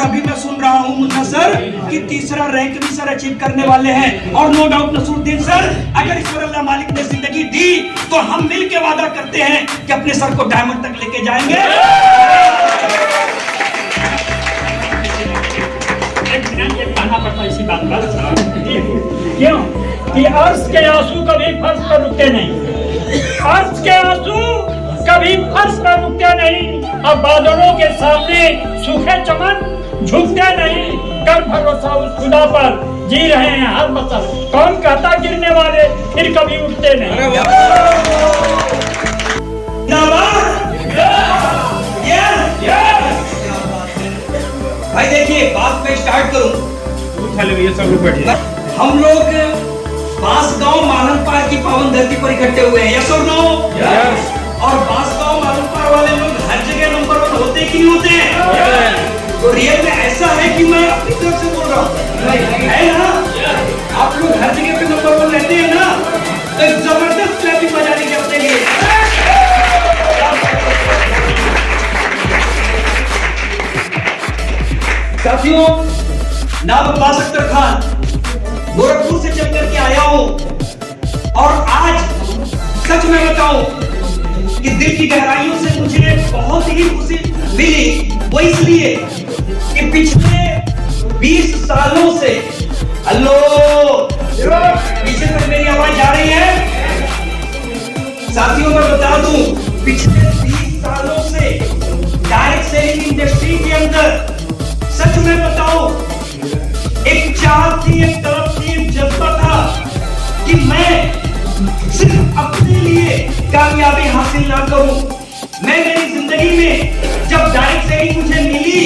अभी मैं सुन रहा हूँ मुन्ना सर कि तीसरा रैंक भी सर अचीव करने वाले हैं। और नो डाउट नसरुद्दीन सर, अगर ईश्वर अल्लाह मालिक ने जिंदगी दी तो हम मिल के वादा करते हैं कि अपने सर को डायमंड तक लेके जाएंगे। ये कहना पड़ता इसी बात पर क्यों कि अर्श के आंसू कभी फर्श पर रुकते नहीं, अर्श के आंसू कभी फर्श पर रुकते नहीं। अब बादलों के सामने सूखे चमन झुकते नहीं। कर भरोसा उस खुदा पर, जी रहे हैं हर मसल। कौन कहता गिरने वाले फिर कभी उठते नहीं। भाई देखिए, बात मैं स्टार्ट करूं। ये सब लोग बैठिए। हम लोग बांसगांव मालनपार की पावन धरती पर इकट्ठे हुए हैं, यस और नो? यस। और बांसगांव मालनपार वाले लोग हर जगह नंबर 1 होते कि नहीं होते हैं? तो रियल में ऐसा है कि मैं अपनी तरफ से बोल रहा हूँ, है ना? आप लोग हर जगह पे नंबर 1 रहते हैं ना, तो एक जबरदस्त क्लैपिंग बजा देंगे अपने लिए। साथियों, नाम अब्बास अख्तर खान, गोरखपुर से चल करके आया हूं। और आज सच में बताऊं कि दिल की गहराइयों से मुझे बहुत ही खुशी मिली। वो इसलिए कि पिछले 20 सालों से, हेलो, पीछे तक मेरी आवाज जा रही है? साथियों, मैं बता दूं, पिछले 20 सालों से डायरेक्ट सेलिंग इंडस्ट्री के अंदर सच में बताऊं, एक चाहत थी, एक तरफ थी, एक जज्बा था कि मैं सिर्फ अपने लिए कामयाबी हासिल ना करूं। मैं मेरी जिंदगी में जब डायरेक्ट सेलिंग मुझे मिली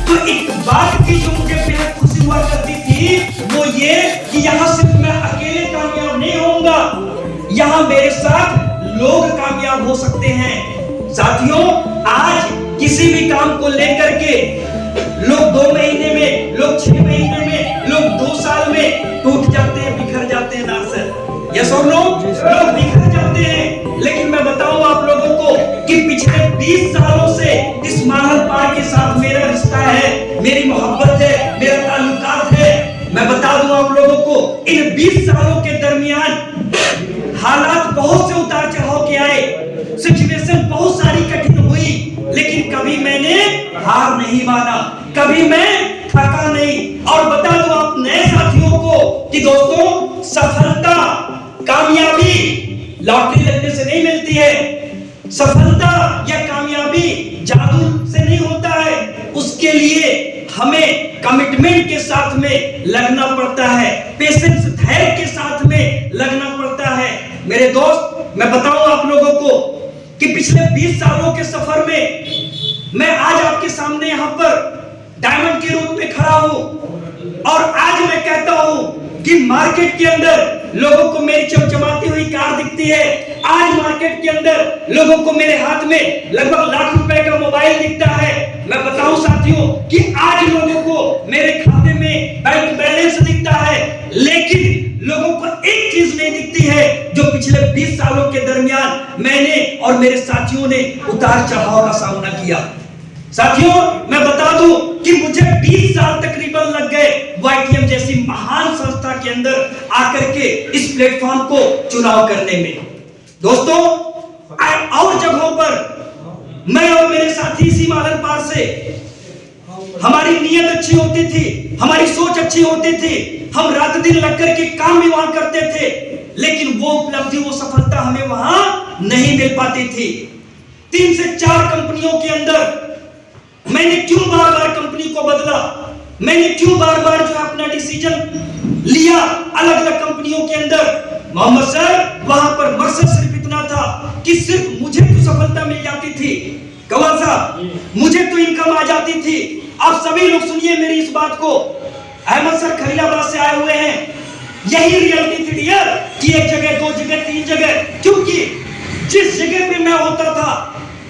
तो एक बात थी जो मुझे बेहद खुशी हुआ करती थी, वो ये कि यहाँ सिर्फ मैं अकेले कामयाब नहीं होऊंगा, यहाँ मेरे साथ लोग कामयाब हो सकते हैं। साथियों, आज किसी भी काम को लेकर के लोग 2 महीने में, लोग 6 महीने में, लोग 2 साल में टूट जाते हैं, बिखर जाते हैं ना सर? यस और नो? लोग बिखर जाते हैं। लेकिन मैं बताऊं आप लोगों को कि पिछले 20 सालों से इस मालनपार के साथ मेरा रिश्ता है, मेरी मोहब्बत है, मेरा ताल्लुकात है। मैं बता दूं आप लोगों को, इन 20 सालों के दरमियान हालात बहुत से उतार चढ़ाव के आए, सिचुएशन बहुत सारी कठिन हुई, लेकिन कभी मैंने हार नहीं माना, कभी मैं थका नहीं। और बता दूं आप नए साथियों को कि दोस्तों, सफलता, कामयाबी लॉटरी लगने से नहीं मिलती है। सफलता या कामयाबी जादू से नहीं होता है। उसके लिए हमें कमिटमेंट के साथ में लगना पड़ता है, पेशेंस, धैर्य के साथ में लगना पड़ता है। मेरे दोस्त, मैं बताऊं आप लोगों को कि पिछले 20 सालों के सफर में मैं आज आपके सामने यहाँ पर डायमंड के रूप में खड़ा हूँ। और आज मैं कहता हूँ कि मार्केट के अंदर लोगों को मेरी चमचमाती हुई कार दिखती है। आज मार्केट के अंदर लोगों को मेरे हाथ में लगभग लाख रुपए का मोबाइल दिखता है। मैं बताऊं साथियों कि आज लोगों को मेरे खाते में बैंक बैलेंस दिखता है, लेकिन लोगों को एक चीज नहीं दिखती है जो पिछले 20 सालों के दरमियान मैंने और मेरे साथियों ने उतार चढ़ाव का सामना किया। साथियों, मैं बता दूं कि मुझे 20 साल तकरीबन लग गए YTM जैसी महान संस्था के अंदर आकर के इस प्लेटफॉर्म को चुनाव करने में। दोस्तों, और जगहों पर मैं और मेरे साथी इसी मालनपार से, हमारी नीयत अच्छी होती थी, हमारी सोच अच्छी होती थी, हम रात दिन लग करके काम भी वहां करते थे, लेकिन वो उपलब्धि, वो सफलता हमें वहां नहीं मिल पाती थी। 3 से 4 कंपनियों के अंदर मैंने क्यों बार बार कंपनी को बदला, मैंने क्यों बार बार जो अपना डिसीजन लिया अलग अलग कंपनियों के अंदर। मोहम्मद सर, वहां पर मकसद सिर्फ इतना था कि सिर्फ मुझे तो सफलता मिल जाती थी, कंवर साहब, मुझे तो इनकम आ जाती थी। आप सभी लोग सुनिए मेरी इस बात को। अहमद सर खलीलाबाद से आए हुए हैं। यही रियलिटी थी डियर कि 1 जगह, 2 जगह, 3 जगह, क्योंकि जिस जगह पे मैं होता था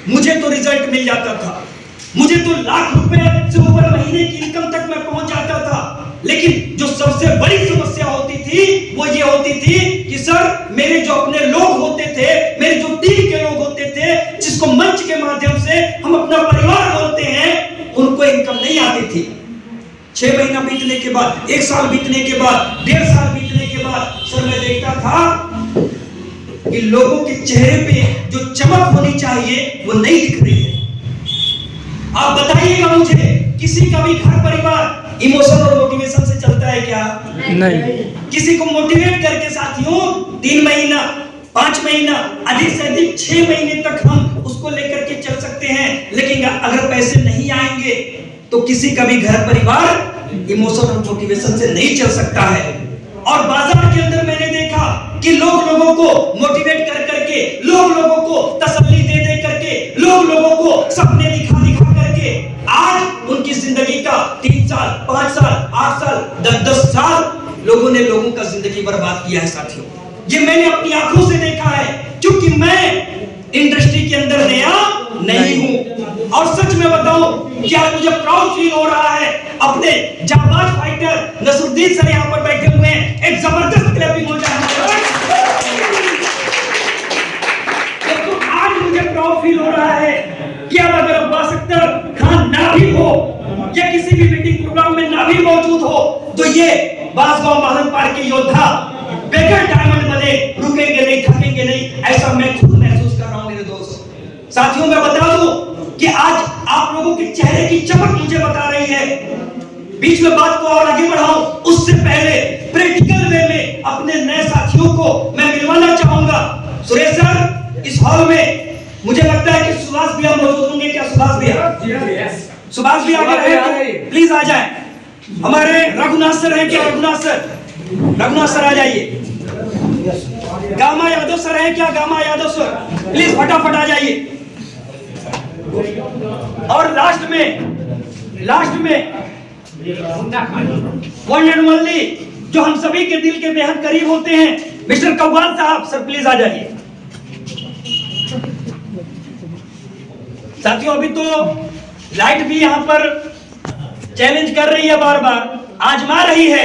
मुझे तो रिजल्ट मिल जाता था, मुझे तो लाख रुपए से ऊपर महीने की इनकम तक मैं पहुंच जाता था। लेकिन जो सबसे बड़ी समस्या होती थी वो ये होती थी कि सर, मेरे जो अपने लोग होते थे, मेरे जो टीम के लोग होते थे, जिसको मंच के माध्यम से हम अपना परिवार बोलते हैं, उनको इनकम नहीं आती थी। 6 महीना बीतने के बाद, 1 साल बीतने के बाद, 1.5 साल बीतने के बाद सर मैं देखता था कि लोगों के चेहरे पे जो चमक होनी चाहिए वो नहीं दिख रही है। आप बताइएगा मुझे, किसी का भी घर परिवार इमोशन और मोटिवेशन से चलता है क्या? नहीं। किसी को मोटिवेट करके साथियों 3 महीना, 5 महीना, अधिक से अधिक 6 महीने तक हम उसको लेकर के चल सकते हैं, लेकिन अगर पैसे नहीं आएंगे तो किसी का भी घर परिवार इमोशन और मोटिवेशन से नहीं चल सकता है। और बाजार के अंदर मैंने देखा कि लोग लोगों को मोटिवेट कर करके, लोग लोगों को तसल्ली दे दे करके, लोग लोगों को सपने दिखा दिखा करके आज उनकी जिंदगी का 3 साल, 5 साल, 8 साल, 10 साल लोगों ने लोगों का जिंदगी बर्बाद किया है साथियों। ये मैंने अपनी आंखों से देखा है, क्योंकि मैं इंडस्ट्री के अंदर नया नहीं हूं। और सच में बताऊं कि आज मुझे प्राउड फील हो रहा है, अपने जाबाज फाइटर नसरुद्दीन सर यहां पर बैठे हुए हैं, एक जबरदस्त क्लैपिंग हो जाए। तो आज मुझे प्राउड फील हो रहा है कि अगर अब्बास अख्तर खान ना भी हो या किसी भी मीटिंग प्रोग्राम में ना भी मौजूद हो, तो ये बासगांव मालनपाड़ के योद्धा बेगर डायमंड बने, रुकेंगे नहीं, थकेंगे नहीं, ऐसा मैं खुद महसूस कर रहा हूं मेरे दोस्त। साथियों मैं बता दूं कि आज आप लोगों के चेहरे की चमक मुझे बता रही है। बीच में बात को और आगे बढ़ाऊं उससे पहले प्रैक्टिकल वे में अपने नए साथियों को मैं मिलवाना चाहूंगा। सुरेश सर, इस हॉल में मुझे लगता है कि सुभाष भैया मौजूद होंगे। क्या सुभाष भैया? सुभाष भैया अगर है तो प्लीज आ जाएं। हमारे रघुनाथ सर हैं क्या? रघुनाथ सर आ जाइए। गामा यादव सर हैं क्या? गामा यादव सर प्लीज फटाफट आ जाइए। और लास्ट में वन एंड ओनली जो हम सभी के दिल के बेहद करीब होते हैं, मिस्टर कव्वाल साहब, सर प्लीज आ जाइए। साथियों अभी तो लाइट भी यहां पर चैलेंज कर रही है, बार बार आजमा रही है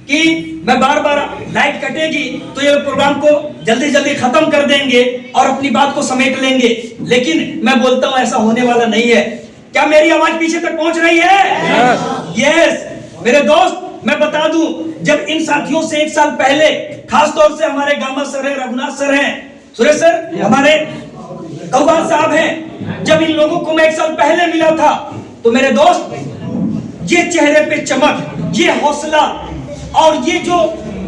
कि मैं बार बार लाइट कटेगी तो ये प्रोग्राम को जल्दी जल्दी खत्म कर देंगे और अपनी बात को समेट लेंगे, लेकिन मैं बोलता हूं ऐसा होने वाला नहीं है। क्या मेरी आवाज पीछे तक पहुंच रही है? यस। मेरे दोस्त मैं बता दूं, जब इन साथियों से 1 साल पहले, खास तौर से हमारे गामा सर है, रघुनाथ सर हैं, सुरेश सर, हमारे कव्वाल साहब हैं, जब इन लोगों को मैं 1 साल पहले मिला था तो मेरे दोस्त ये चेहरे पे चमक, ये हौसला और ये जो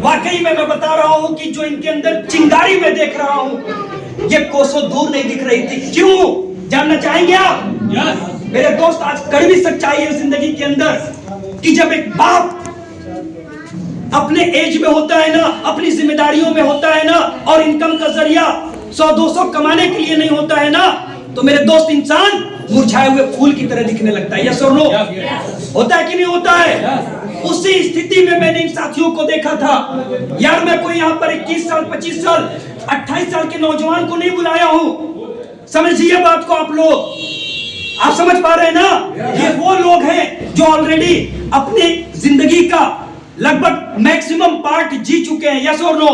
वाकई में मैं बता रहा हूं कि जो इनके अंदर चिंगारी में देख रहा हूं, ये कोसों दूर नहीं दिख रही थी। क्यों जानना चाहेंगे आप? मेरे दोस्त आज कड़वी सच्चाई है जिंदगी के अंदर कि जब एक बाप अपने एज में होता है ना, अपनी जिम्मेदारियों में होता है ना, और इनकम का जरिया 100-200 कमाने के लिए नहीं होता है ना, तो मेरे दोस्त इंसान मुरझाए हुए फूल की तरह दिखने लगता है। यस और नो? होता है कि नहीं होता है? उसी स्थिति में मैंने इन साथियों को देखा था। यार मैं कोई यहाँ पर 21 साल, 25 साल, 28 साल के नौजवान को नहीं बुलाया हूँ। समझिए बात को आप लोग, आप समझ पा रहे हैं ना? ये वो लोग हैं जो ऑलरेडी अपनी जिंदगी का लगभग मैक्सिमम पार्ट जी चुके हैं। यस और नो?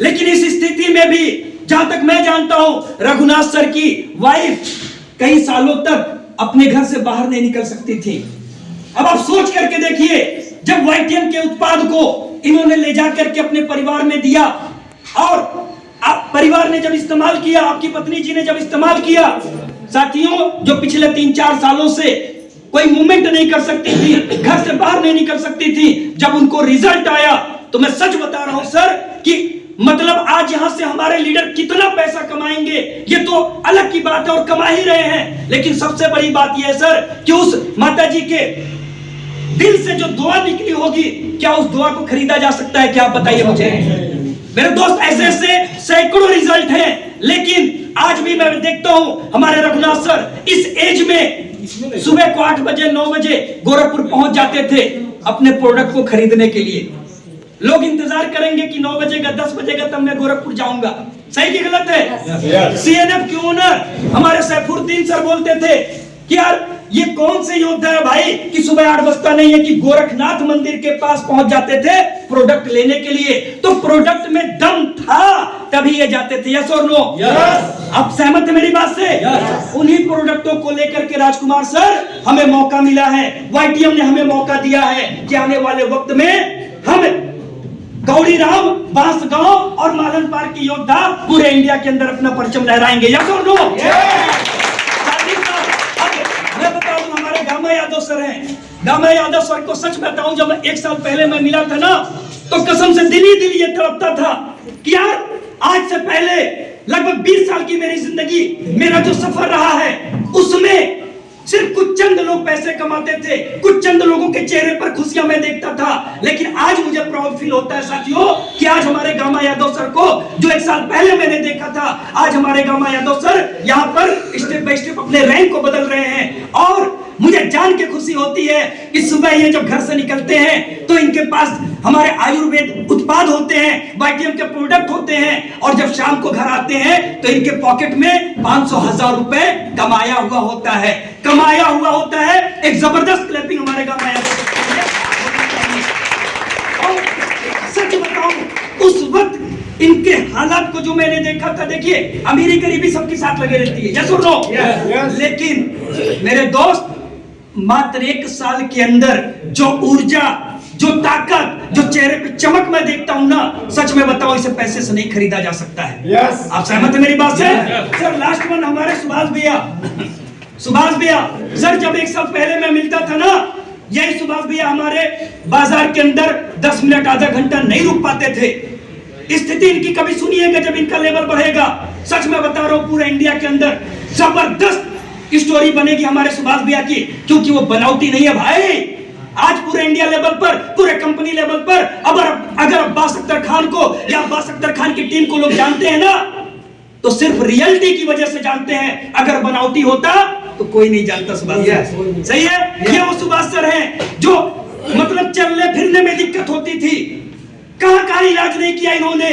लेकिन इस स्थिति में भी जहां तक मैं जानता हूं, रघुनाथ सर की वाइफ कई सालों तक अपने घर से बाहर नहीं निकल सकती थी। अब आप सोच करके देखिए, जब वाईटीएम के उत्पाद को इन्होंने ले जाकर के अपने परिवार में दिया और परिवार ने जब इस्तेमाल किया, आपकी पत्नी जी ने जब इस्तेमाल किया, साथियों जो पिछले 3-4 सालों से कोई मूवमेंट नहीं कर सकती थी, घर से बाहर नहीं निकल सकती थी, जब उनको रिजल्ट आया तो मैं सच बता रहा हूं सर कि मतलब आज यहां से हमारे लीडर कितना पैसा कमाएंगे ये तो अलग की बात है और कमा ही रहे हैं, लेकिन सबसे बड़ी बात यह है सर कि उस माता जी के दिल से जो दुआ निकली होगी, क्या उस दुआ को खरीदा जा सकता है? क्या आप बताइए मुझे। मेरे दोस्त ऐसे ऐसे सैकड़ों रिजल्ट हैं, लेकिन आज भी मैं देखता हूं हमारे रघुनाथ सर इस एज में सुबह को 8 बजे 9 बजे गोरखपुर पहुंच जाते थे अपने प्रोडक्ट को खरीदने के लिए। लोग इंतजार करेंगे कि 9 बजेगा 10 बजेगा तब मैं गोरखपुर जाऊंगा। सही कि गलत है? सीएनएफ के ओनर हमारे सैफुद्दीन सर बोलते थे कि यार ये कौन से योद्धा है भाई कि सुबह 8 बजता नहीं है कि गोरखनाथ मंदिर के पास पहुंच जाते थे प्रोडक्ट लेने के लिए, तो प्रोडक्ट में दम था तभी ये जाते थे। यस और नो? आप सहमत है मेरी बात से? उन्हीं प्रोडक्टों को लेकर के राजकुमार सर हमें मौका मिला है, वाईटीएम ने हमें मौका दिया है कि आने वाले वक्त में हम गौरीराम, बांसगांव और मालन पार के योद्धा पूरे इंडिया के अंदर अपना परचम लहराएंगे। यस और नो? मैं बता दूं, हमारे गामा यादव सर हैं। गामा यादव सर को सच बताऊं, जब 1 साल पहले मैं मिला था ना, तो कसम से दिल ही दिल ये तड़पता था कि यार आज से पहले लगभग 20 साल की मेरी जिंदगी, मेरा जो सफर रहा है उसमें सिर्फ कुछ चंद लोग पैसे कमाते थे, कुछ चंद लोगों के चेहरे पर खुशियां मैं देखता था। लेकिन आज मुझे प्राउड फील होता है साथियों कि आज हमारे गामा यादव सर को, जो 1 साल पहले मैंने देखा था, आज हमारे गामा यादव सर यहाँ पर स्टेप बाय स्टेप अपने रैंक को बदल रहे हैं। और मुझे जान के खुशी होती है कि सुबह ये जब घर से निकलते हैं तो इनके पास हमारे आयुर्वेद उत्पाद होते हैं, वाईटीएम के प्रोडक्ट होते हैं, और जब शाम को घर आते हैं तो इनके पॉकेट में 500,000 रुपए कमाया हुआ होता है, कमाया हुआ होता है। एक जबरदस्त क्लैपिंग हमारे गामा यादव। और सच बताऊं, उस वक्त इनके हालात को जो मैंने देखा था, देखिए अमीरी गरीबी सबके साथ लगे रहती है, यस और नो? लेकिन मेरे दोस्त, मात्र 1 साल के अंदर जो ऊर्जा, जो ताकत, जो चेहरे पे चमक मैं देखता हूं ना, सच में बताऊं इसे पैसे से नहीं खरीदा जा सकता है। आप सहमत है मेरी बात से? सर लास्ट वन हमारे सुभाष भैया सर, जब 1 साल पहले मैं मिलता था ना, यही सुभाष भैया हमारे बाजार के अंदर 10 मिनट आधा घंटा नहीं रुक पाते थे। स्थिति इनकी कभी सुनिएगा जब इनका लेवल बढ़ेगा, सच में बता रहा हूं पूरे इंडिया के अंदर जबरदस्त स्टोरी बनेगी हमारे सुभाष भैया की, क्योंकि वो बनावटी नहीं है भाई। आज पूरे इंडिया लेवल पर, पूरे कंपनी लेवल पर अगर अब्बास अख्तर खान को या अब्बास अख्तर खान की टीम को लोग जानते हैं ना, तो सिर्फ रियलिटी की वजह से जानते हैं। अगर बनावटी होता तो कोई नहीं जानता सुभाष सर। सही है? ये वो सुभाष सर हैं जो मतलब चलने फिरने में दिक्कत होती थी, कहां इलाज नहीं किया इन्होंने।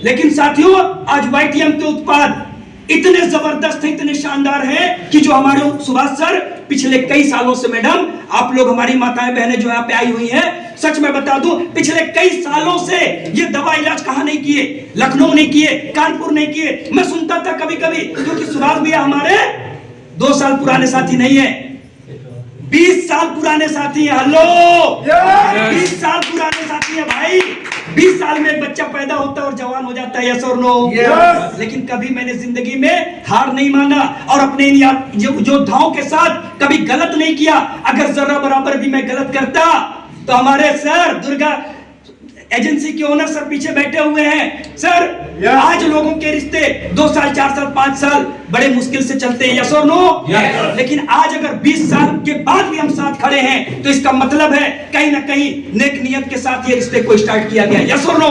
लेकिन साथियों, आज वाईटीएम के उत्पाद इतने जबरदस्त हैं, इतने शानदार हैं कि जो हमारे सुभाष सर पिछले कई सालों से, मैडम आप लोग हमारी माताएं बहनें जो यहाँ पे आई हुई हैं, सच में बता दूं पिछले कई सालों से ये दवा इलाज कहां नहीं किए, लखनऊ नहीं किए, कानपुर नहीं किए। मैं सुनता था कभी कभी, क्योंकि सुभाष भैया हमारे 2 साल पुराने साथी नहीं है, 20 साल पुराने साथी हैं। हेलो, 20 साल पुराने साथी हैं भाई। 20 साल में एक बच्चा पैदा होता है और जवान हो जाता है, यस और नो? लेकिन कभी मैंने जिंदगी में हार नहीं माना और अपने योद्धाओं के साथ कभी गलत नहीं किया। अगर जरा बराबर भी मैं गलत करता तो हमारे सर दुर्गा एजेंसी के ओनर सर पीछे बैठे हुए हैं। सर आज लोगों के रिश्ते 2 साल, 4 साल, 5 साल बड़े मुश्किल से चलते हैं, यस और नो? लेकिन आज अगर 20 साल के बाद भी हम साथ खड़े हैं तो इसका मतलब है कहीं ना कहीं नेक नियत के साथ ये रिश्ते को स्टार्ट किया गया, यस और नो?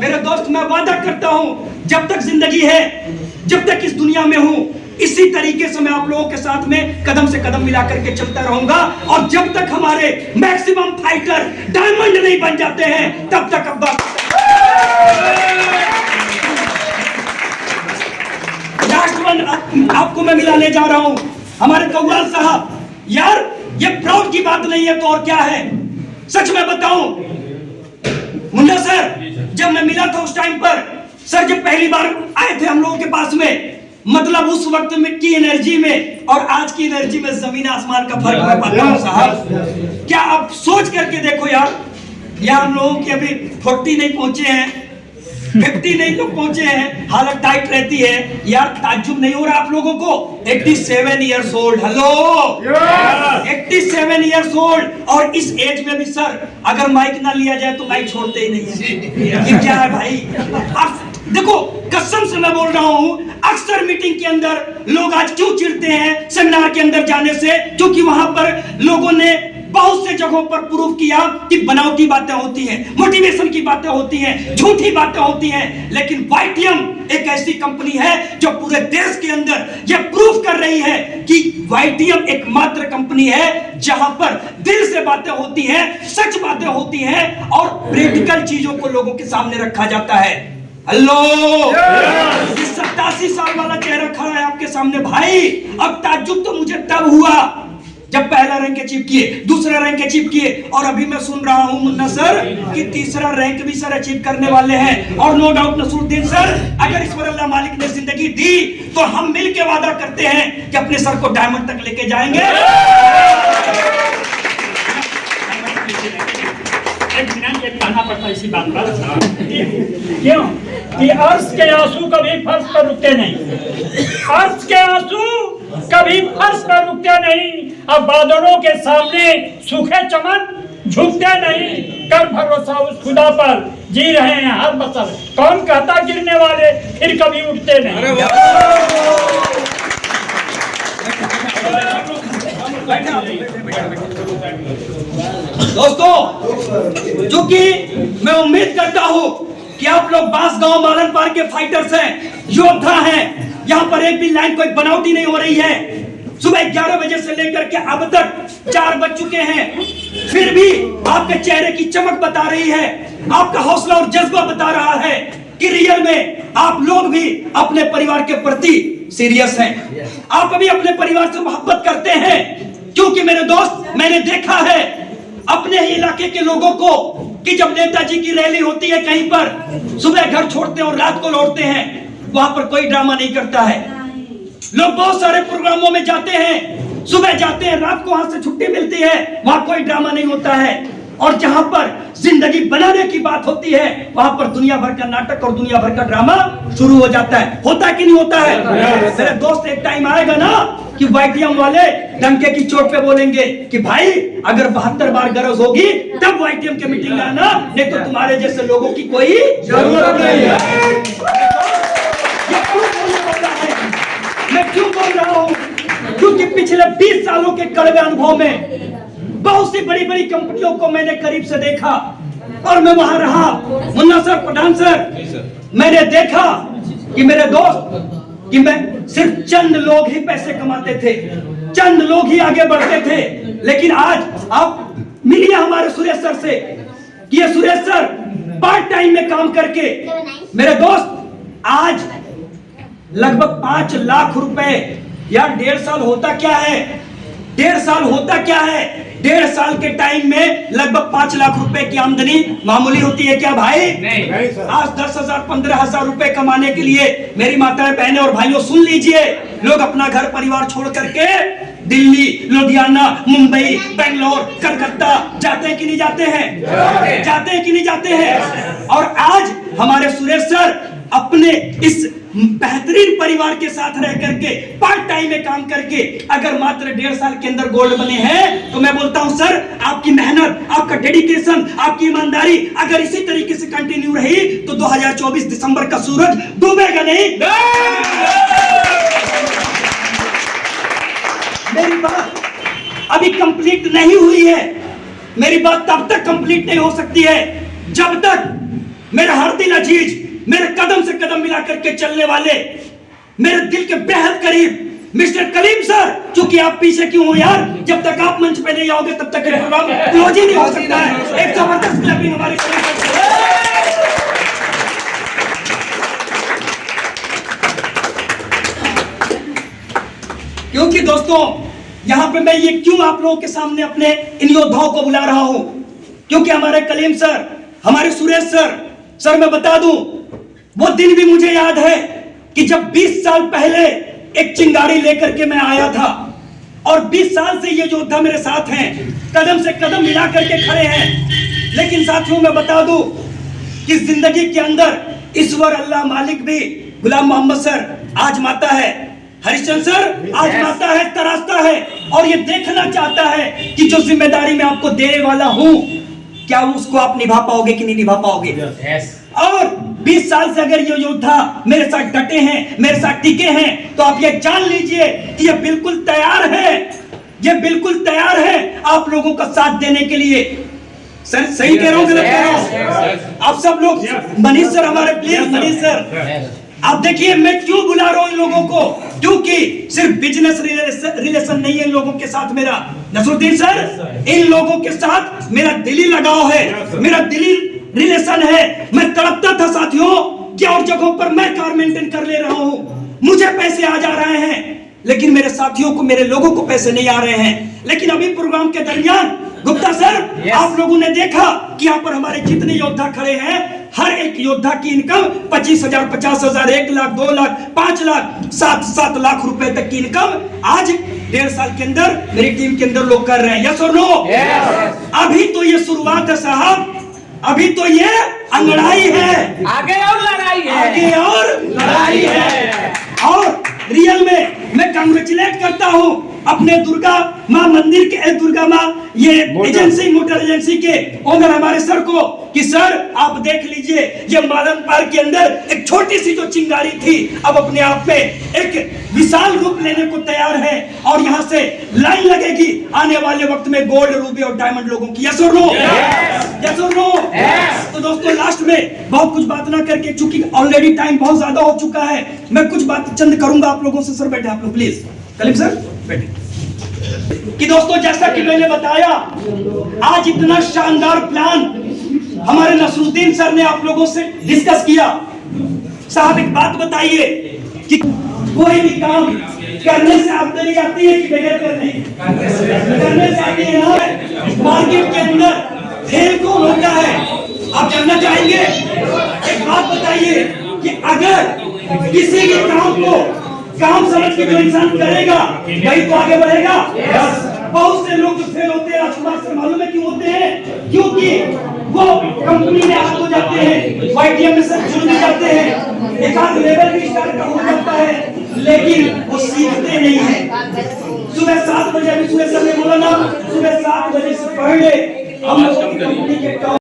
मेरे दोस्त, मैं वादा करता हूं जब तक जिंदगी है, जब तक इस दुनिया में हूं, इसी तरीके से मैं आप लोगों के साथ में कदम से कदम मिला करके चलता रहूंगा। और जब तक हमारे मैक्सिमम फाइटर डायमंड नहीं बन जाते हैं, तब तक अब लास्ट वन आपको मैं मिलाने जा रहा हूं हमारे कव्वाल साहब। यार ये प्राउड की बात नहीं है तो और क्या है? सच में बताऊं मुन्ना सर, जब मैं मिला था उस टाइम पर, सर जब पहली बार आए थे हम लोगों के पास में, मतलब उस वक्त में की एनर्जी में और आज की एनर्जी में जमीन आसमान का फर्क मैं पाता हूं साहब। क्या आप सोच करके देखो यार, यहाँ हम लोगों की अभी 40 नहीं पहुंचे हैं, 50 नहीं लोग पहुंचे हैं, हालत टाइट रहती है यार। ताज्जुब नहीं हो रहा आप लोगों को? 87 years old, hello 87 years old, और इस एज में भी सर अगर माइक ना लिया जाए तो माइक छोड़ते ही नहीं है। ये क्या है भाई? आप देखो, कसम से मैं बोल रहा हूं, अक्सर मीटिंग के अंदर लोग आज क्यों चिढ़ते हैं सेमिनार के अंदर जाने से? क्योंकि वहां पर लोगों ने बहुत से जगहों पर प्रूव किया कि बनावटी बातें होती हैं, मोटिवेशन की बातें होती हैं, झूठी बातें होती हैं। लेकिन वाईटीएम एक ऐसी कंपनी है जो पूरे देश के अंदर यह प्रूव कर रही है कि वाईटीएम एकमात्र कंपनी है जहां पर दिल से बातें होती हैं, सच बातें होती हैं और प्रैक्टिकल चीजों को लोगों के सामने रखा जाता है। हेलो, इस 87 साल वाला चेहरा खड़ा है आपके सामने भाई। अब ताज्जुब तो मुझे तब हुआ जब पहला रैंक अचीव किए, दूसरा रैंक अचीव किए, और अभी मैं सुन रहा हूं मुन्ना सर कि तीसरा रैंक भी सर अचीव करने वाले हैं। और नो डाउट नसरुद्दीन सर, अगर ईश्वर अल्लाह मालिक ने जिंदगी दी तो हम मिलके वादा करते हैं कि अपने सर को डायमंड तक लेके जाएंगे। एक मिनट ये कहना पड़ता है इसी बात पर, क्यों कि अर्श के आंसू कभी फर्श पर रुकते नहीं, अर्श के आंसू कभी फर्श पर रुकते नहीं। अब बादलों के सामने सूखे चमन झुकते नहीं, कर भरोसा उस खुदा पर, जी रहे हैं हर बसर। कौन कहता गिरने वाले फिर कभी उठते नहीं। दोस्तों, चूंकि मैं उम्मीद करता हूं कि आप लोग बांसगांव मालन पार के फाइटर्स हैं, योद्धा हैं। यहाँ पर एक भी लाइन कोई बनावटी नहीं हो रही है। सुबह 11 बजे से लेकर के अब तक 4 बज चुके हैं, फिर भी आपके चेहरे की चमक बता रही है, आपका हौसला और जज्बा बता रहा है कि रियल में आप लोग भी अपने परिवार के प्रति सीरियस हैं। आप अभी अपने परिवार से मोहब्बत करते हैं, क्योंकि मेरे दोस्त, मैंने देखा है अपने ही इलाके के लोगों को कि जब नेताजी की रैली होती है कहीं पर, सुबह घर छोड़ते हैं और रात को लौटते हैं, वहां पर कोई ड्रामा नहीं करता है। लोग बहुत सारे प्रोग्रामों में जाते हैं, सुबह जाते हैं, रात को वहां से छुट्टी मिलती है, वहां कोई ड्रामा नहीं होता है। और जहां पर जिंदगी बनाने की बात होती है, वहां पर दुनिया भर का नाटक और दुनिया भर का ड्रामा शुरू हो जाता है। होता कि नहीं होता है? मेरे दोस्त, एक टाइम आएगा ना कि वाईटीएम वाले डंके की चोट पे बोलेंगे कि भाई अगर 72 बार गरज होगी तब वाईटीएम की मीटिंग में आना, नहीं तो तुम्हारे जैसे लोगों की कोई जरूरत नहीं है। मैं क्यों बोल रहा हूँ? क्योंकि पिछले 20 सालों के कड़वे अनुभव में बहुत सी बड़ी बड़ी कंपनियों को मैंने करीब से देखा और मैं वहां रहा। मुन्ना सर, पठान सर, मैंने देखा कि मेरे दोस्त, कि मैं सिर्फ चंद लोग ही पैसे कमाते थे, चंद लोग ही आगे बढ़ते थे। लेकिन आज आप मिलिए हमारे सुरेश सर से कि ये सुरेश सर पार्ट टाइम में काम करके, मेरे दोस्त, आज लगभग 5 लाख रुपए, यार 1.5 साल होता क्या है? 1.5 साल होता क्या है? 1.5 साल के टाइम में लगभग 5 लाख रुपए की आमदनी मामूली होती है क्या भाई? नहीं सर। आज 10,000 15,000 रुपए कमाने के लिए मेरी माताएं, बहनें और भाइयों सुन लीजिए, लोग अपना घर परिवार छोड़ करके दिल्ली, लुधियाना, मुंबई, बेंगलोर, कलकत्ता जाते हैं कि नहीं जाते हैं? जाते हैं कि नहीं जाते हैं? और आज हमारे सुरेश सर अपने इस बेहतरीन परिवार के साथ रह करके, पार्ट टाइम में काम करके, अगर मात्र 1.5 साल के अंदर गोल्ड बने हैं, तो मैं बोलता हूं सर, आपकी मेहनत, आपका डेडिकेशन, आपकी ईमानदारी अगर इसी तरीके से कंटिन्यू रही तो 2024 दिसंबर का सूरज डूबेगा नहीं। मेरी बात अभी कंप्लीट नहीं हुई है। मेरी बात तब तक कंप्लीट नहीं हो सकती है जब तक मेरा हर दिल अजीज, मेरे कदम से कदम मिला करके चलने वाले, मेरे दिल के बेहद करीब मिस्टर कलीम सर, क्योंकि आप पीछे क्यों हो यार? जब तक आप मंच पे नहीं आओगे तब तक ये प्रोग्राम क्लोज ही नहीं हो सकता है। एक जबरदस्त क्लैपिंग हमारे क्योंकि दोस्तों, यहाँ पे मैं ये क्यों आप लोगों के सामने अपने इन योद्धाओं को बुला रहा हूं? क्योंकि हमारे कलीम सर, हमारे सुरेश सर, मैं बता दूं, वो दिन भी मुझे याद है कि जब 20 साल पहले एक चिंगारी लेकर के मैं आया था, और 20 साल से ये योद्धा मेरे साथ हैं, कदम से कदम मिला करके खड़े हैं। लेकिन साथियों, मैं बता दूं कि जिंदगी के अंदर ईश्वर अल्लाह मालिक भी गुलाम मोहम्मद सर आजमाता है, हरिश्चंद्र सर आजमाता है, तराशता है, और ये देखना चाहता है कि जो जिम्मेदारी मैं आपको देने वाला हूं, क्या उसको आप निभा पाओगे कि नहीं निभा पाओगे। और 20 साल से अगर ये योद्धा मेरे साथ डटे हैं, मेरे साथ टिके हैं, तो आप ये जान लीजिए कि ये बिल्कुल तैयार है, ये बिल्कुल तैयार है आप लोगों का साथ देने के लिए। सर सही कह रहा हूं, गलत कह रहा हूं? आप सब लोग, मनीष सर हमारे, प्लीज मनीष सर, आप देखिए मैं क्यों बुला रहा हूं इन लोगों को, क्योंकि सिर्फ बिजनेस रिलेशन नहीं है इन लोगों के साथ मेरा। नसरुद्दीन सर, इन लोगों के साथ मेरा दिली लगाव है, मेरा दिली रिलेशन है। मैं तड़पता था साथियों कि और जगहों पर मैं कार मेंटेन कर ले रहा हूं, मुझे पैसे आ जा रहे हैं, लेकिन मेरे साथियों को, मेरे लोगों को पैसे नहीं आ रहे हैं। लेकिन अभी प्रोग्राम के दरमियान गुप्ता सर, आप लोगों ने देखा कि यहाँ पर हमारे जितने योद्धा खड़े हैं, हर एक योद्धा की इनकम 25,000, 50,000, 1 लाख, 2 लाख, 5 लाख, 7 लाख रुपए तक की इनकम आज 1.5 साल के अंदर मेरी टीम के अंदर लोग कर रहे हैं। यस और नो? अभी तो ये शुरुआत है साहब, अभी तो ये अंगड़ाई है, आगे और लड़ाई है, आगे और लड़ाई है। और रियल में मैं कांग्रेचुलेट करता हूँ अपने दुर्गा माँ मंदिर के, दुर्गा माँ ये एजेंसी, मोटर एजेंसी के ओनर हमारे सर को, कि सर आप देख लीजिए ये मालन पार्क के अंदर एक छोटी सी जो चिंगारी थी अब अपने आप में एक विशाल रूप लेने को तैयार है, और यहाँ से लाइन लगेगी आने वाले वक्त में गोल्ड, रूबी और डायमंड लोगों की। यस और नो? यस और नो? तो दोस्तों लास्ट में बहुत कुछ बात ना करके, चूंकि ऑलरेडी टाइम बहुत ज्यादा हो चुका है, मैं कुछ बात चंद करूंगा आप लोगों से। सर बैठे आप लोग प्लीज, कलीम सर बैठे। कि दोस्तों जैसा कि मैंने बताया, आज इतना शानदार प्लान हमारे नसरुद्दीन सर ने आप लोगों से डिस्कस किया। साहब एक बात बताइए कि कोई भी काम करने से आमदनी आती है कि बगैर करने से आती है ना? मार्केट के अंदर फेल कौन होता है आप जानना चाहेंगे? एक बात बताइए कि अगर किसी के काम को काम समझ के जो इंसान करेगा वही तो आगे बढ़ेगा। बहुत से लोग जो फेल होते हैं राजकुमार सर, मालूम है क्यों होते हैं? क्योंकि वो कंपनी में हाथ हो जाते हैं, वाईटीएम में सब जुड़ भी जाते हैं, एक आध लेवल भी स्टार्ट हो जाता है, लेकिन वो सीखते नहीं है। सुबह 7 बजे, अभी सुबह सर ने बोला ना, सुबह 7 बजे से पहले हम लोगों की कंपनी के